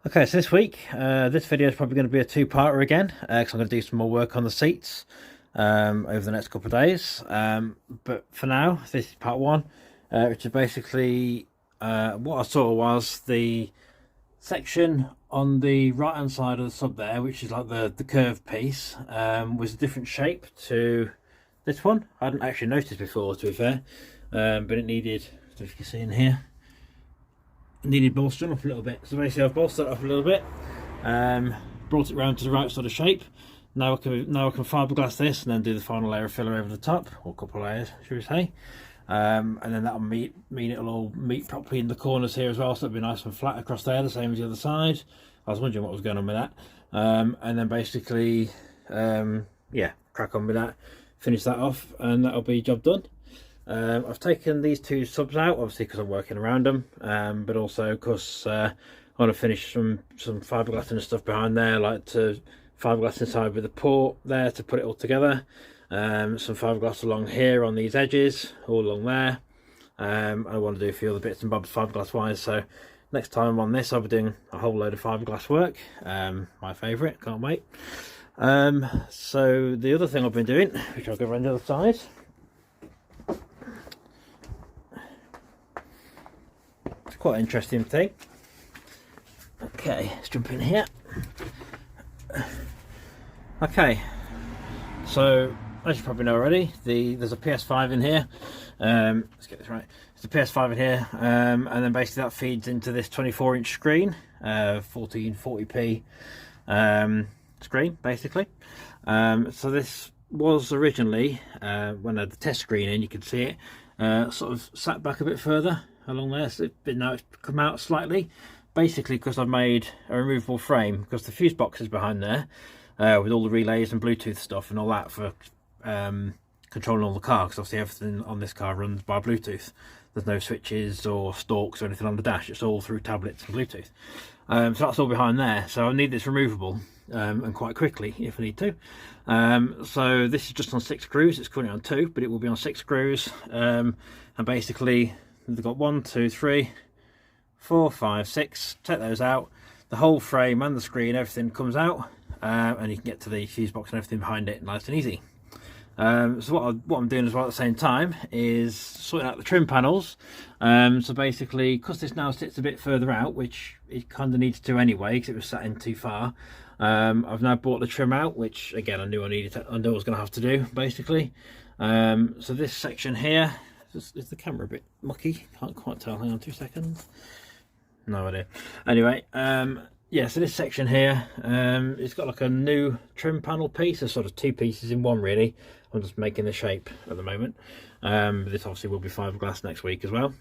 Okay, so this week, this video is probably going to be a two-parter again, because I'm going to do some more work on the seats over the next couple of days. But for now, this is part one, which is basically what I saw was the section on the right-hand side of the sub there, which is like the curved piece, was a different shape to this one. I hadn't actually noticed before, to be fair, but it needed, so if you can see in here, needed bolstering up a little bit. So basically I've bolstered it up a little bit, brought it round to the right sort of shape. Now I can fiberglass this and then do the final layer of filler over the top, or a couple of layers should we say, and then that'll mean it'll all meet properly in the corners here as well, so it'll be nice and flat across there, the same as the other side. I was wondering what was going on with that, and then basically yeah, crack on with that, finish that off, and that'll be job done. I've taken these two subs out, obviously because I'm working around them, but also because I want to finish some fiberglass and stuff behind there, like to fiberglass inside with the port there to put it all together, some fiberglass along here on these edges, all along there. I want to do a few other bits and bobs fiberglass wise, so next time I'm on this I'll be doing a whole load of fiberglass work, my favourite, can't wait. So the other thing I've been doing, which I'll go around the other side, quite an interesting thing. Okay, let's jump in here. Okay, so as you probably know already, there's a PS5 in here. Let's get this right. There's a PS5 in here, and then basically that feeds into this 24-inch screen, 1440p screen, basically. So this was originally, when I had the test screen in, you could see it sort of sat back a bit further along there, but now it's come out slightly, basically because I've made a removable frame, because the fuse box is behind there, with all the relays and Bluetooth stuff and all that for controlling all the car, because obviously everything on this car runs by Bluetooth. There's no switches or stalks or anything on the dash, it's all through tablets and Bluetooth. So that's all behind there, so I need this removable, and quite quickly if I need to. So this is just on 6 screws, it's currently on 2, but it will be on 6 screws, and basically they've got 1, 2, 3, 4, 5, 6. Take those out, the whole frame and the screen, everything comes out, and you can get to the fuse box and everything behind it nice and easy. So what I'm doing as well at the same time is sorting out the trim panels. So basically, because this now sits a bit further out, which it kind of needs to anyway because it was sat in too far, I've now brought the trim out, which again I knew I was going to have to do basically. So this section here, is the camera a bit mucky? Can't quite tell. Hang on 2 seconds. No idea. Anyway, yeah, so this section here, it's got like a new trim panel piece. There's sort of 2 pieces in one really. I'm just making the shape at the moment. This obviously will be fiberglass next week as well.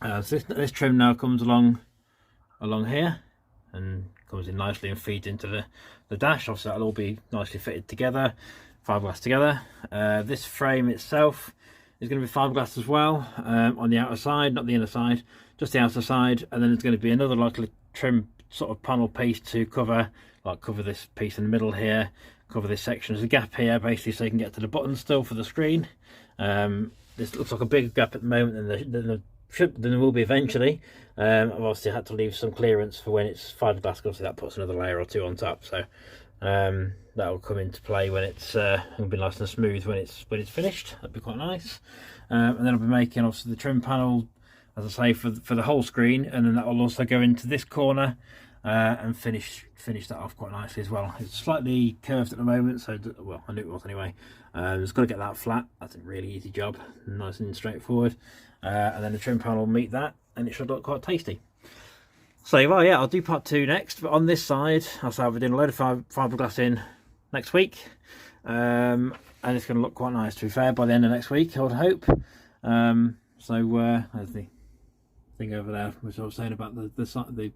So this trim now comes along here and comes in nicely and feeds into the dash. Obviously that'll all be nicely fitted together, fiberglass together. This frame itself is going to be fiberglass as well, on the outer side, not the inner side, just the outer side. And then there's going to be another like trim sort of panel piece to cover this piece in the middle here, cover this section. There's a gap here basically so you can get to the button still for the screen. This looks like a bigger gap at the moment than there will be eventually. I've obviously had to leave some clearance for when it's fiberglass, obviously that puts another layer or 2 on top, so that will come into play when it'll be nice and smooth when it's finished. That'd be quite nice. And then I'll be making obviously the trim panel, as I say, for the whole screen, and then that will also go into this corner and finish that off quite nicely as well. It's slightly curved at the moment, so well, I knew it was anyway. Just got to get that flat. That's a really easy job, nice and straightforward. And then the trim panel will meet that, and it should look quite tasty. So well, yeah, I'll do part 2 next. But on this side, I'll say I'll be doing a load of fiberglass in next week, and it's going to look quite nice. To be fair, by the end of next week, I would hope. So there's the thing over there, which I was saying about the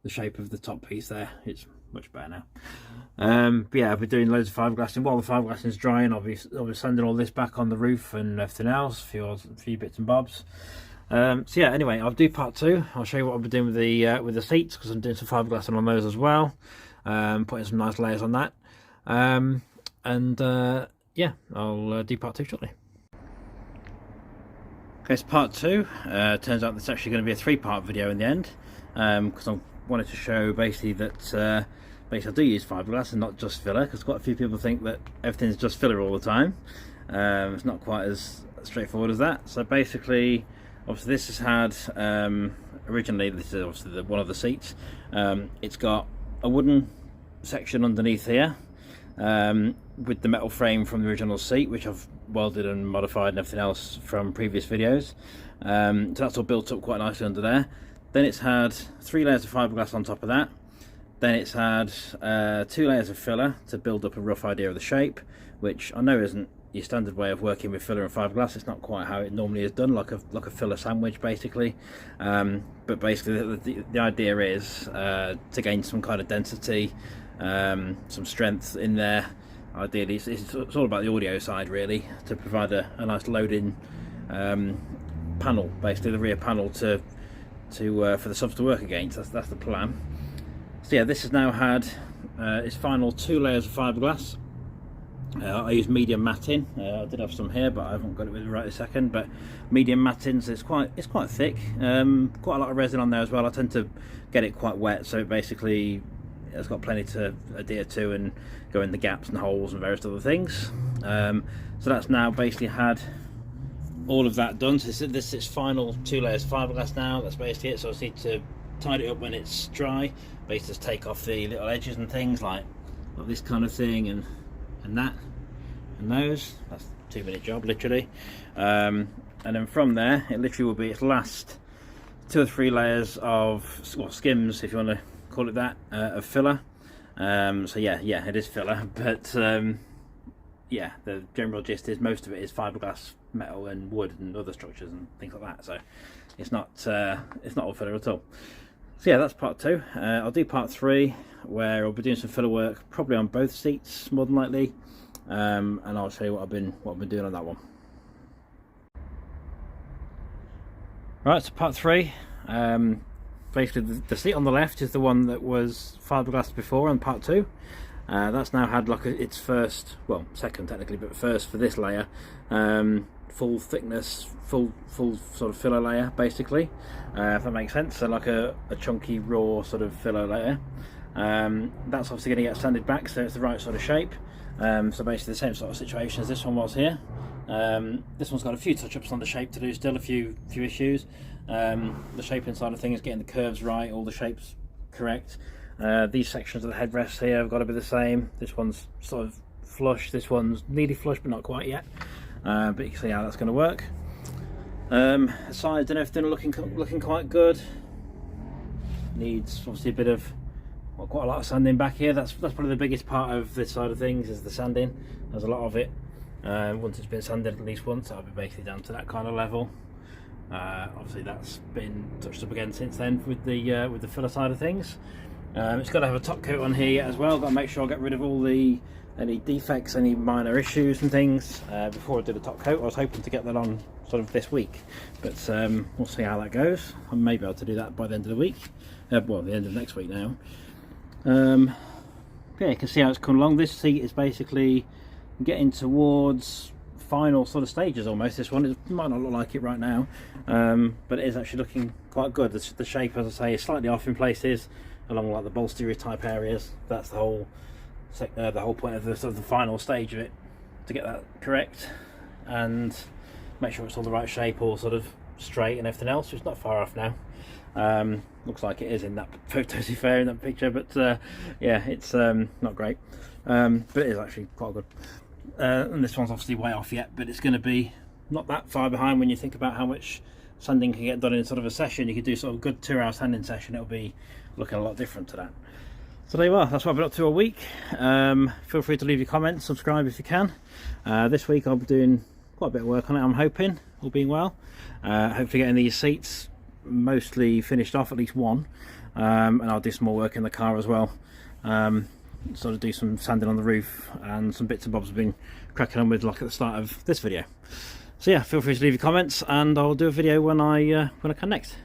shape of the top piece there. It's much better now. But yeah, I'll be doing loads of fiberglassing. While the fiberglassing is drying, I'll be sanding all this back on the roof and everything else, a few bits and bobs. So yeah, anyway, I'll do part 2. I'll show you what I'll be doing with the seats, because I'm doing some fiberglassing on those as well, putting some nice layers on that. Yeah, I'll do part 2 shortly. Okay, so part 2. Turns out there's actually going to be a 3-part video in the end, because I'm wanted to show basically that basically I do use fiberglass and not just filler, because quite a few people think that everything's just filler all the time. It's not quite as straightforward as that. So basically, obviously this has had originally, this is obviously one of the seats. It's got a wooden section underneath here with the metal frame from the original seat, which I've welded and modified and everything else from previous videos. So that's all built up quite nicely under there. Then it's had 3 layers of fiberglass on top of that. Then it's had 2 layers of filler to build up a rough idea of the shape, which I know isn't your standard way of working with filler and fiberglass. It's not quite how it normally is done, like a filler sandwich basically. But basically the idea is to gain some kind of density, some strength in there. Ideally it's all about the audio side really, to provide a nice loading panel, basically the rear panel for the subs to work against. That's the plan. So yeah, this has now had its final 2 layers of fiberglass. I use medium matting. I did have some here, but I haven't got it with me right this second. But medium matting, so it's quite thick. Quite a lot of resin on there as well. I tend to get it quite wet, so basically it's got plenty to adhere to and go in the gaps and holes and various other things. So that's now basically had all of that done. So this is its final 2 layers of fiberglass now. That's basically it. So I just need to tidy it up when it's dry. Basically just take off the little edges and things like this kind of thing and that and those. That's a 2-minute job literally. And then from there it literally will be its last 2 or 3 layers of skims, if you want to call it that, of filler. So yeah, it is filler, but yeah, the general gist is most of it is fiberglass, metal and wood and other structures and things like that. So it's not all filler at all. So yeah, that's part 2. I'll do part 3 where I'll be doing some filler work, probably on both seats more than likely, and I'll show you what I've been doing on that one. Right, so part 3. Basically the seat on the left is the one that was fiberglass before on part 2. That's now had like its first, well, second technically, but first for this layer, full thickness, full sort of filler layer basically, if that makes sense. So like a chunky raw sort of filler layer. That's obviously going to get sanded back so it's the right sort of shape. So basically the same sort of situation as this one was here. This one's got a few touch-ups on the shape to do still, a few issues. The shaping side of things, getting the curves right, all the shapes correct. These sections of the headrests here have got to be the same. This one's sort of flush, this one's nearly flush but not quite yet. But you can see how that's going to work. Sides and everything are looking quite good. Needs obviously a bit of, well, quite a lot of sanding back here. That's probably the biggest part of this side of things, is the sanding. There's a lot of it. Once it's been sanded at least once, I'll be basically down to that kind of level. Obviously that's been touched up again since then with the filler side of things. It's got to have a top coat on here as well. Got to make sure I get rid of all any defects, any minor issues and things before I do the top coat. I was hoping to get that on sort of this week, but we'll see how that goes. I may be able to do that by the end of the week, well, the end of next week now. Yeah, you can see how it's come along. This seat is basically getting towards final sort of stages almost. This one, it might not look like it right now, but it is actually looking quite good. The shape, as I say, is slightly off in places along like the bolstery type areas. That's the whole point of the sort of the final stage of it, to get that correct and make sure it's all the right shape, all sort of straight and everything else. It's not far off now. Looks like it is in that photo, to be fair, in that picture, but yeah, it's not great, but it is actually quite good. And this one's obviously way off yet, but it's going to be not that far behind when you think about how much sanding can get done in sort of a session. You could do sort of a good 2-hour sanding session, it'll be looking a lot different to that. So there you are, that's what I've been up to all week. Feel free to leave your comments, subscribe if you can. This week I'll be doing quite a bit of work on it, I'm hoping, all being well. Hopefully getting these seats mostly finished off, at least one, and I'll do some more work in the car as well. Sort of do some sanding on the roof and some bits and bobs I've been cracking on with, like at the start of this video. So yeah, feel free to leave your comments and I'll do a video when I can next.